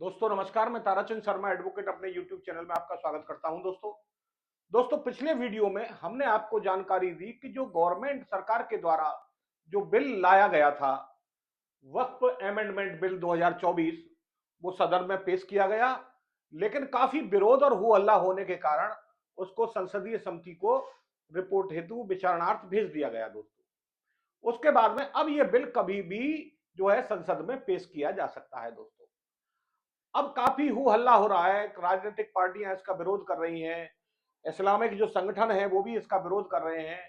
दोस्तों नमस्कार, मैं ताराचंद शर्मा एडवोकेट अपने YouTube चैनल में आपका स्वागत करता हूं। दोस्तों पिछले वीडियो में हमने आपको जानकारी दी कि जो गवर्नमेंट सरकार के द्वारा जो बिल लाया गया था, वक्फ अमेंडमेंट बिल 2024, वो सदन में पेश किया गया, लेकिन काफी विरोध और हो हल्ला होने के कारण उसको संसदीय समिति को रिपोर्ट हेतु विचारणार्थ भेज दिया गया। दोस्तों उसके बाद में अब यह बिल कभी भी जो है संसद में पेश किया जा सकता है। दोस्तों अब काफी हो हल्ला हो रहा है, राजनीतिक पार्टियां इसका विरोध कर रही हैं, इस्लामिक जो संगठन है वो भी इसका विरोध कर रहे हैं।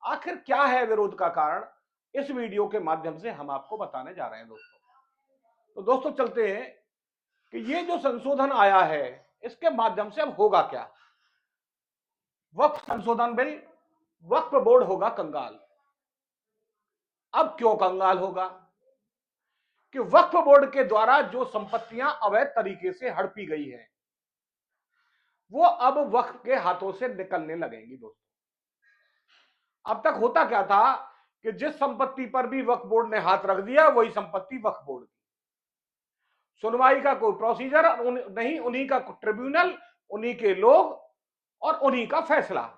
आखिर क्या है विरोध का कारण, इस वीडियो के माध्यम से हम आपको बताने जा रहे हैं। तो दोस्तों चलते हैं कि ये जो संशोधन आया है इसके माध्यम से अब होगा क्या। वक्फ संशोधन बिल, वक्फ बोर्ड होगा कंगाल। अब क्यों कंगाल होगा? कि वक्फ बोर्ड के द्वारा जो संपत्तियां अवैध तरीके से हड़पी गई है वो अब वक्फ के हाथों से निकलने लगेंगी। दोस्तों अब तक होता क्या था कि जिस संपत्ति पर भी वक्फ बोर्ड ने हाथ रख दिया वही संपत्ति वक्फ बोर्ड की, सुनवाई का कोई प्रोसीजर नहीं, उन्हीं का ट्रिब्यूनल, उन्हीं के लोग और उन्हीं का फैसला,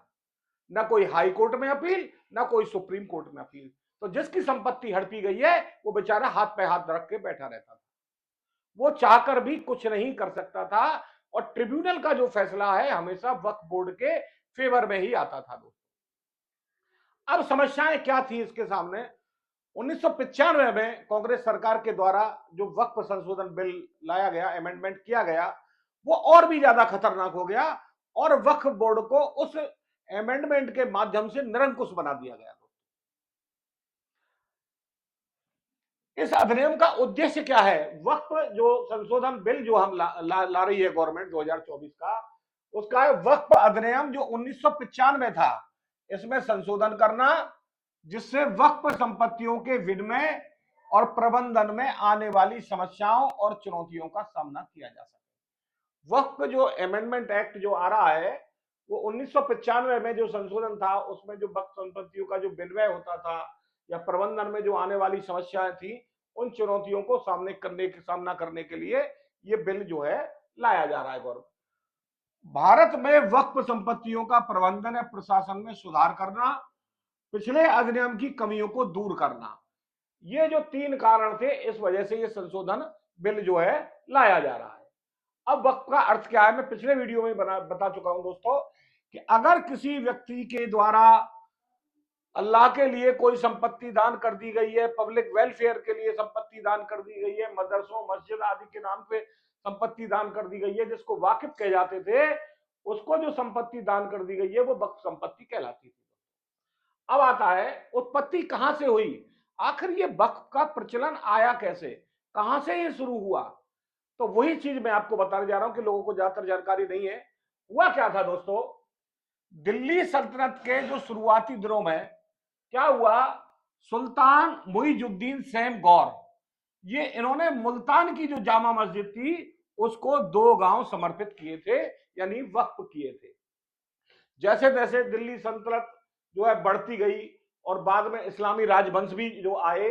ना कोई हाई कोर्ट में अपील ना कोई सुप्रीम कोर्ट में अपील। तो जिसकी संपत्ति हड़पी गई है वो बेचारा हाथ पे हाथ रख के बैठा रहता था, वो चाहकर भी कुछ नहीं कर सकता था और ट्रिब्यूनल का जो फैसला है हमेशा वक्फ बोर्ड के फेवर में ही आता था। दोस्तों अब समस्याएं क्या थी इसके सामने? 1995 में कांग्रेस सरकार के द्वारा जो वक्फ संशोधन बिल लाया गया, अमेंडमेंट किया गया, वो और भी ज्यादा खतरनाक हो गया और वक्फ बोर्ड को उस अमेंडमेंट के माध्यम से निरंकुश बना दिया गया। इस अधिनियम का उद्देश्य क्या है? वक्फ जो संशोधन बिल जो हम ला रही है गवर्नमेंट 2024 का, उसका है वक्फ अधिनियम जो 1995 था, इसमें संशोधन करना जिससे वक्फ संपत्तियों के विनिमय और प्रबंधन में आने वाली समस्याओं और चुनौतियों का सामना किया जा सके। वक्फ जो अमेंडमेंट एक्ट जो आ रहा है वो 1995 में जो संशोधन था उसमें जो वक्फ संपत्तियों का जो विनिमय होता था या प्रबंधन में जो आने वाली समस्याएं थी, उन चुनौतियों को सामना करने के लिए ये बिल जो है लाया जा रहा है। गौरव, भारत में वक्फ संपत्तियों का प्रबंधन या प्रशासन में सुधार करना, पिछले अधिनियम की कमियों को दूर करना, ये जो तीन कारण थे, इस वजह से ये संशोधन बिल जो है लाया जा रहा है। अब वक्फ का अर्थ क्या है मैं पिछले वीडियो में बता चुका हूं दोस्तों कि अगर किसी व्यक्ति के द्वारा अल्लाह के लिए कोई संपत्ति दान कर दी गई है, पब्लिक वेलफेयर के लिए संपत्ति दान कर दी गई है, मदरसों मस्जिद आदि के नाम पे संपत्ति दान कर दी गई है, जिसको वाकिफ कहे जाते थे, उसको जो संपत्ति दान कर दी गई है वो वक्फ संपत्ति कहलाती थी। अब आता है उत्पत्ति कहां से हुई, आखिर ये वक्फ का प्रचलन आया कैसे, कहां से ये शुरू हुआ? तो वही चीज मैं आपको बताने जा रहा हूं कि लोगों को ज्यादातर जानकारी नहीं है। हुआ क्या था दोस्तों, दिल्ली सल्तनत के जो शुरुआती दिनों में क्या हुआ, सुल्तान मुइजुद्दीन सैम गौर, ये इन्होंने मुल्तान की जो जामा मस्जिद थी उसको 2 गांव समर्पित किए थे, यानी वक्फ किए थे। जैसे तैसे दिल्ली सल्तनत जो है बढ़ती गई और बाद में इस्लामी राजवंश भी जो आए,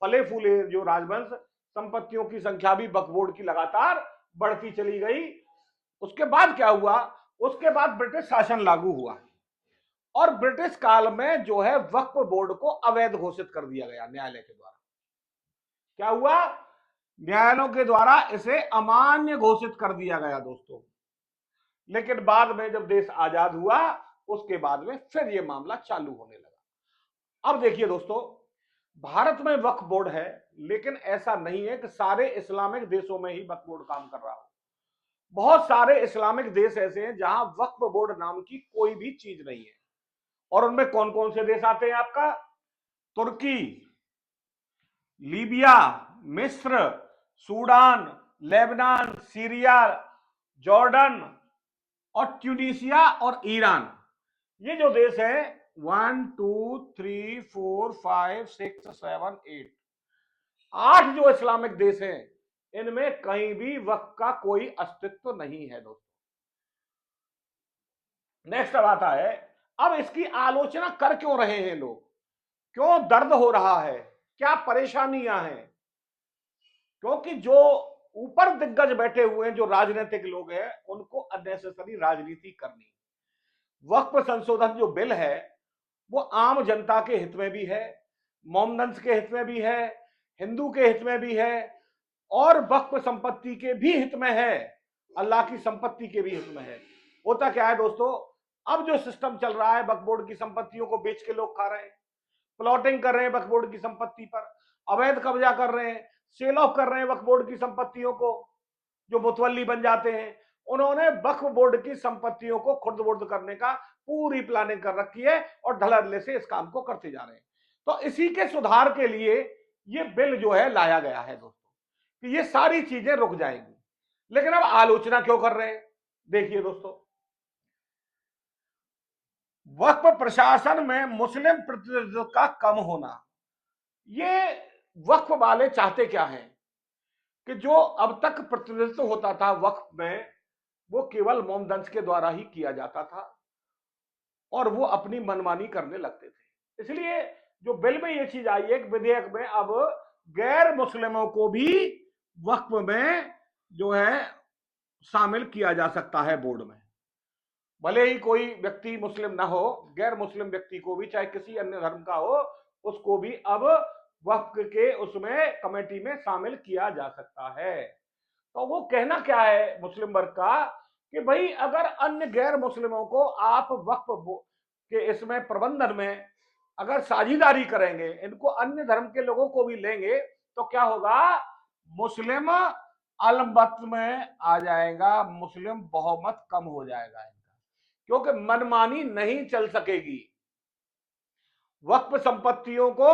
फले फूले जो राजवंश, संपत्तियों की संख्या भी वक्फ बोर्ड की लगातार बढ़ती चली गई। उसके बाद क्या हुआ, उसके बाद ब्रिटिश शासन लागू हुआ और ब्रिटिश काल में जो है वक्फ बोर्ड को अवैध घोषित कर दिया गया न्यायालय के द्वारा। क्या हुआ, न्यायालयों के द्वारा इसे अमान्य घोषित कर दिया गया दोस्तों। लेकिन बाद में जब देश आजाद हुआ उसके बाद में फिर यह मामला चालू होने लगा। अब देखिए दोस्तों, भारत में वक्फ बोर्ड है, लेकिन ऐसा नहीं है कि सारे इस्लामिक देशों में ही वक्फ बोर्ड काम कर रहा हो। बहुत सारे इस्लामिक देश ऐसे हैं जहां वक्फ बोर्ड नाम की कोई भी चीज नहीं है। और उनमें कौन कौन से देश आते हैं आपका? तुर्की, लीबिया, मिस्र, सूडान, लेबनान, सीरिया, जॉर्डन और ट्यूनीशिया और ईरान। ये जो देश है 1 2 3 4 5 6 7 8, 8 जो इस्लामिक देश हैं, इनमें कहीं भी वक्फ का कोई अस्तित्व नहीं है दोस्तों। नेक्स्ट अब आता है, अब इसकी आलोचना कर क्यों रहे हैं लोग, क्यों दर्द हो रहा है, क्या परेशानियां हैं? क्योंकि जो ऊपर दिग्गज बैठे हुए हैं जो राजनीतिक लोग हैं, उनको अननेसेसरी राजनीति करनी। वक्फ संशोधन जो बिल है वो आम जनता के हित में भी है, मोमडन्स के हित में भी है, हिंदू के हित में भी है, और वक्फ संपत्ति के भी हित में है, अल्लाह की संपत्ति के भी हित में है। होता क्या है दोस्तों, अब जो सिस्टम चल रहा है, वक्फ बोर्ड की संपत्तियों को बेच के लोग खा रहे हैं, प्लॉटिंग कर रहे हैं वक्फ बोर्ड की संपत्ति पर, अवैध कब्जा कर रहे हैं, सेल ऑफ कर रहे हैं वक्फ बोर्ड की संपत्तियों को, जो मुतवल्ली बन जाते हैं। उन्होंने वक्फ बोर्ड की संपत्तियों को खुर्द-बुर्द करने का पूरी प्लानिंग कर रखी है और धड़ल्ले से इस काम को करते जा रहे हैं। तो इसी के सुधार के लिए ये बिल जो है लाया गया है दोस्तों, कि ये सारी चीजें रुक जाएंगी। लेकिन अब आलोचना क्यों कर रहे हैं? देखिए दोस्तों, वक्फ प्रशासन में मुस्लिम प्रतिनिधित्व का कम होना, ये वक्फ वाले चाहते क्या हैं कि जो अब तक प्रतिनिधित्व होता था वक्फ में, वो केवल मोमडन्स के द्वारा ही किया जाता था और वो अपनी मनमानी करने लगते थे। इसलिए जो बिल में ये चीज आई है, विधेयक में अब गैर मुस्लिमों को भी वक्फ में जो है शामिल किया जा सकता है बोर्ड में। भले ही कोई व्यक्ति मुस्लिम ना हो, गैर मुस्लिम व्यक्ति को भी, चाहे किसी अन्य धर्म का हो, उसको भी अब वक्फ के उसमें कमेटी में शामिल किया जा सकता है। तो वो कहना क्या है मुस्लिम वर्ग का कि भाई अगर अन्य गैर मुस्लिमों को आप वक्फ के इसमें प्रबंधन में अगर साझेदारी करेंगे, इनको अन्य धर्म के लोगों को भी लेंगे, तो क्या होगा, मुस्लिम अलमत में आ जाएगा, मुस्लिम बहुमत कम हो जाएगा इनका, क्योंकि मनमानी नहीं चल सकेगी। वक्फ संपत्तियों को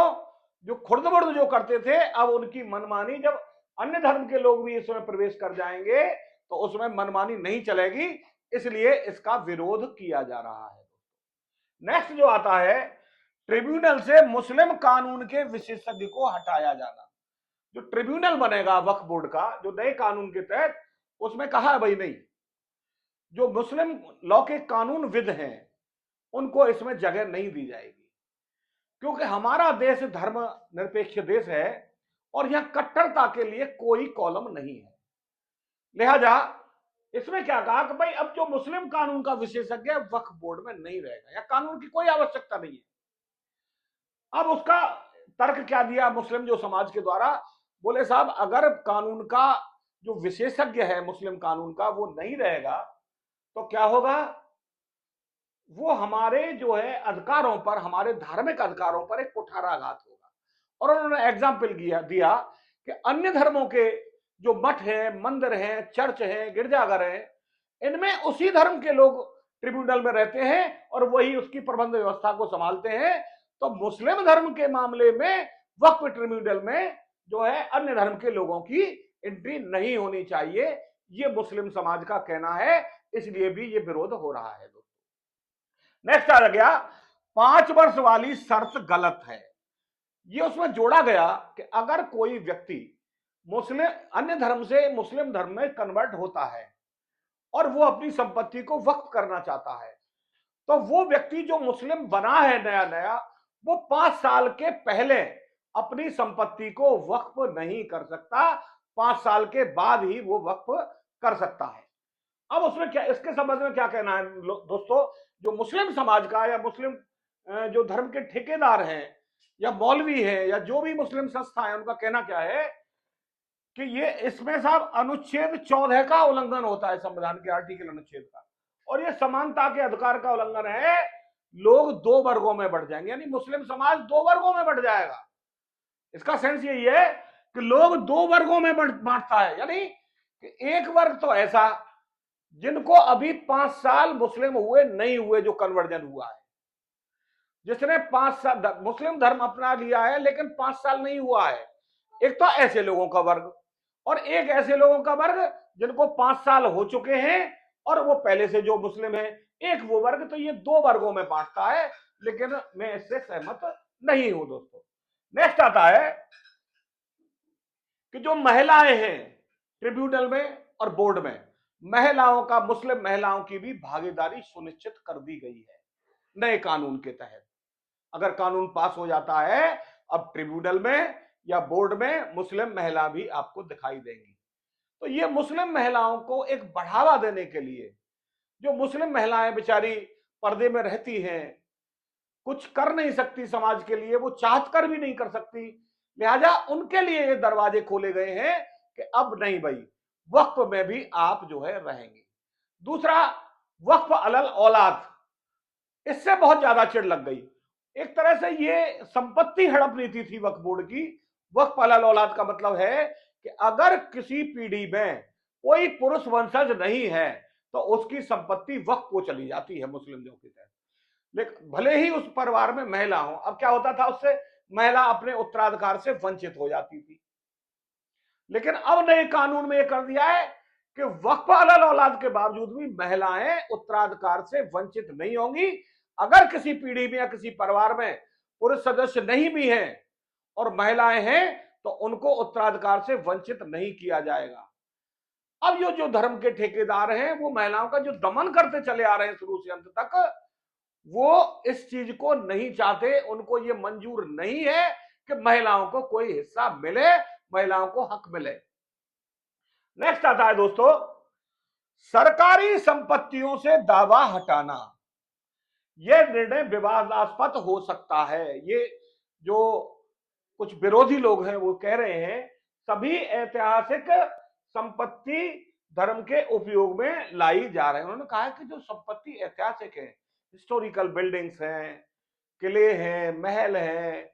जो खुर्द-बुर्द जो करते थे, अब उनकी मनमानी, जब अन्य धर्म के लोग भी इसमें प्रवेश कर जाएंगे तो उसमें मनमानी नहीं चलेगी, इसलिए इसका विरोध किया जा रहा है। नेक्स्ट जो आता है, ट्रिब्यूनल से मुस्लिम कानून के विशेषज्ञ को हटाया जाना। जो ट्रिब्यूनल बनेगा वक्फ बोर्ड का, जो नए कानून के तहत, उसमें कहा है भाई नहीं, जो मुस्लिम लॉ के कानून विद हैं उनको इसमें जगह नहीं दी जाएगी, क्योंकि हमारा देश धर्म निरपेक्ष देश है और यहां कट्टरता के लिए कोई कॉलम नहीं है। लिहाजा इसमें क्या कहा कि भाई अब जो मुस्लिम कानून का विशेषज्ञ वक्फ बोर्ड में नहीं रहेगा, या कानून की कोई आवश्यकता नहीं है। अब उसका तर्क क्या दिया मुस्लिम जो समाज के द्वारा, बोले साहब अगर कानून का जो विशेषज्ञ है मुस्लिम कानून का वो नहीं रहेगा तो क्या होगा, वो हमारे जो है अधिकारों पर, हमारे धार्मिक अधिकारों पर एक कुठाराघात होगा। और उन्होंने एग्जाम्पल दिया कि अन्य धर्मों के जो मठ है, मंदिर हैं, चर्च हैं, गिरजाघर हैं, इनमें उसी धर्म के लोग ट्रिब्यूनल में रहते हैं और वही उसकी प्रबंध व्यवस्था को संभालते हैं। तो मुस्लिम धर्म के मामले में वक्फ ट्रिब्यूनल में जो है अन्य धर्म के लोगों की एंट्री नहीं होनी चाहिए, ये मुस्लिम समाज का कहना है, इसलिए भी ये विरोध हो रहा है दोस्तों। नेक्स्ट आ गया, 5 वर्ष वाली शर्त गलत है। ये उसमें जोड़ा गया कि अगर कोई व्यक्ति मुस्लिम अन्य धर्म से मुस्लिम धर्म में कन्वर्ट होता है और वो अपनी संपत्ति को वक्फ करना चाहता है, तो वो व्यक्ति जो मुस्लिम बना है नया नया, वो 5 साल के पहले अपनी संपत्ति को वक्फ नहीं कर सकता, 5 साल के बाद ही वो वक्फ कर सकता है। अब उसमें क्या, इसके संबंध में क्या कहना है दोस्तों, जो मुस्लिम समाज का या मुस्लिम जो धर्म के ठेकेदार हैं या मौलवी हैं या जो भी मुस्लिम संस्था है, उनका कहना क्या है कि ये इसमें साहब अनुच्छेद 14 का उल्लंघन होता है, संविधान के आर्टिकल अनुच्छेद का, और ये समानता के अधिकार का उल्लंघन है। लोग 2 वर्गों में बढ़ जाएंगे, यानी मुस्लिम समाज 2 वर्गों में बढ़ जाएगा। इसका सेंस यही है कि लोग 2 वर्गों में बांटता है, यानी कि एक वर्ग तो ऐसा जिनको अभी 5 साल मुस्लिम हुए नहीं हुए, जो कन्वर्जन हुआ है, जिसने 5 साल मुस्लिम धर्म अपना लिया है लेकिन 5 साल नहीं हुआ है, एक तो ऐसे लोगों का वर्ग, और एक ऐसे लोगों का वर्ग जिनको 5 साल हो चुके हैं और वो पहले से जो मुस्लिम है, एक वो वर्ग। तो ये 2 वर्गों में बांटता है, लेकिन मैं इससे सहमत नहीं हूं दोस्तों। नेक्स्ट आता है कि जो महिलाएं हैं ट्रिब्यूनल में और बोर्ड में, महिलाओं का, मुस्लिम महिलाओं की भी भागीदारी सुनिश्चित कर दी गई है नए कानून के तहत। अगर कानून पास हो जाता है, अब ट्रिब्यूनल में या बोर्ड में मुस्लिम महिला भी आपको दिखाई देंगी। तो ये मुस्लिम महिलाओं को एक बढ़ावा देने के लिए, जो मुस्लिम महिलाएं बेचारी पर्दे में रहती हैं, कुछ कर नहीं सकती समाज के लिए, वो चाहत कर भी नहीं कर सकती, लिहाजा उनके लिए ये दरवाजे खोले गए हैं कि अब नहीं भाई, वक्फ में भी आप जो है रहेंगे। दूसरा, वक्फ अलल औलाद, इससे बहुत ज्यादा चिढ़ लग गई। एक तरह से ये संपत्ति हड़प नीति थी वक्फ बोर्ड की। वक्फ अलल औलाद का मतलब है कि अगर किसी पीढ़ी में कोई पुरुष वंशज नहीं है तो उसकी संपत्ति वक्फ को चली जाती है मुस्लिमों की तहत, लेकिन भले ही उस परिवार में महिला हो। अब क्या होता था, उससे महिला अपने उत्तराधिकार से वंचित हो जाती थी। लेकिन अब नए कानून में यह कर दिया है कि वक्फ अलल औलाद के बावजूद भी महिलाएं उत्तराधिकार से वंचित नहीं होंगी। अगर किसी पीढ़ी में या किसी परिवार में पुरुष सदस्य नहीं भी हैं और महिलाएं हैं तो उनको उत्तराधिकार से वंचित नहीं किया जाएगा। अब ये जो धर्म के ठेकेदार हैं वो महिलाओं का जो दमन करते चले आ रहे हैं शुरू से अंत तक, वो इस चीज को नहीं चाहते। उनको ये मंजूर नहीं है कि महिलाओं को कोई हिस्सा मिले, महिलाओं को हक मिले। नेक्स्ट आता है दोस्तों, सरकारी संपत्तियों से दावा हटाना। यह निर्णय विवादास्पद हो सकता है। ये जो कुछ विरोधी लोग हैं वो कह रहे हैं सभी ऐतिहासिक संपत्ति धर्म के उपयोग में लाई जा रहे हैं। उन्होंने कहा कि जो संपत्ति ऐतिहासिक है, हिस्टोरिकल बिल्डिंग्स हैं, किले हैं, महल हैं,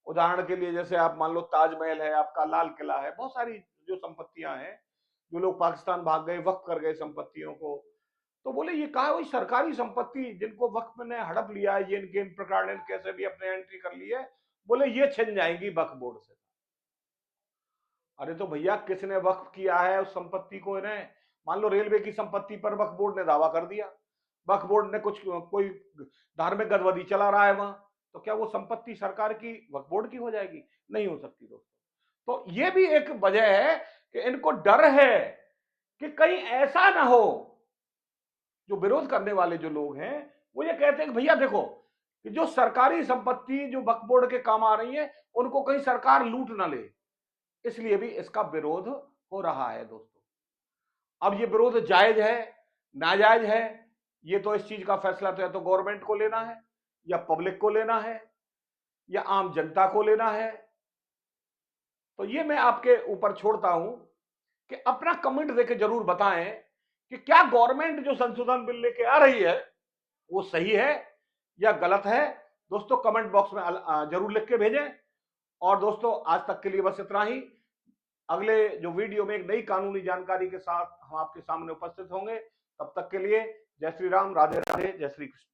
उदाहरण के लिए जैसे आप मान लो ताजमहल है, आपका लाल किला है, बहुत सारी जो संपत्तियां हैं, जो लोग पाकिस्तान भाग गए, वक्फ कर गए संपत्तियों को, तो बोले ये कहा वही सरकारी संपत्ति जिनको वक्फ ने हड़प लिया है, ये इनके इन प्रकार ने कैसे भी अपने एंट्री कर ली है, बोले ये छिन जाएंगी वक्फ बोर्ड से। अरे तो भैया किसने वक्फ किया है उस संपत्ति को? इन्हें मान लो रेलवे की संपत्ति पर वक्फ बोर्ड ने दावा कर दिया, वक्फ बोर्ड ने कुछ कोई धार्मिक गतिविधि चला रहा है वहां, तो क्या वो संपत्ति सरकार की वक्फ बोर्ड की हो जाएगी? नहीं हो सकती दोस्तों। तो ये भी एक वजह है कि इनको डर है कि कहीं ऐसा ना हो। जो विरोध करने वाले जो लोग हैं वो ये कहते हैं कि भैया देखो कि जो सरकारी संपत्ति जो वक्फ बोर्ड के काम आ रही है उनको कहीं सरकार लूट ना ले, इसलिए भी इसका विरोध हो रहा है दोस्तों। अब ये विरोध जायज है नाजायज है, ये तो इस चीज का फैसला तो या तो गवर्नमेंट को लेना है, या पब्लिक को लेना है, या आम जनता को लेना है। तो ये मैं आपके ऊपर छोड़ता हूं कि अपना कमेंट देके जरूर बताएं कि क्या गवर्नमेंट जो संशोधन बिल लेके आ रही है वो सही है या गलत है। दोस्तों कमेंट बॉक्स में जरूर लिख के भेजें। और दोस्तों आज तक के लिए बस इतना ही। अगले जो वीडियो में एक नई कानूनी जानकारी के साथ हम आपके सामने उपस्थित होंगे। तब तक के लिए जय श्री राम, राधे राधे, जय श्री कृष्ण।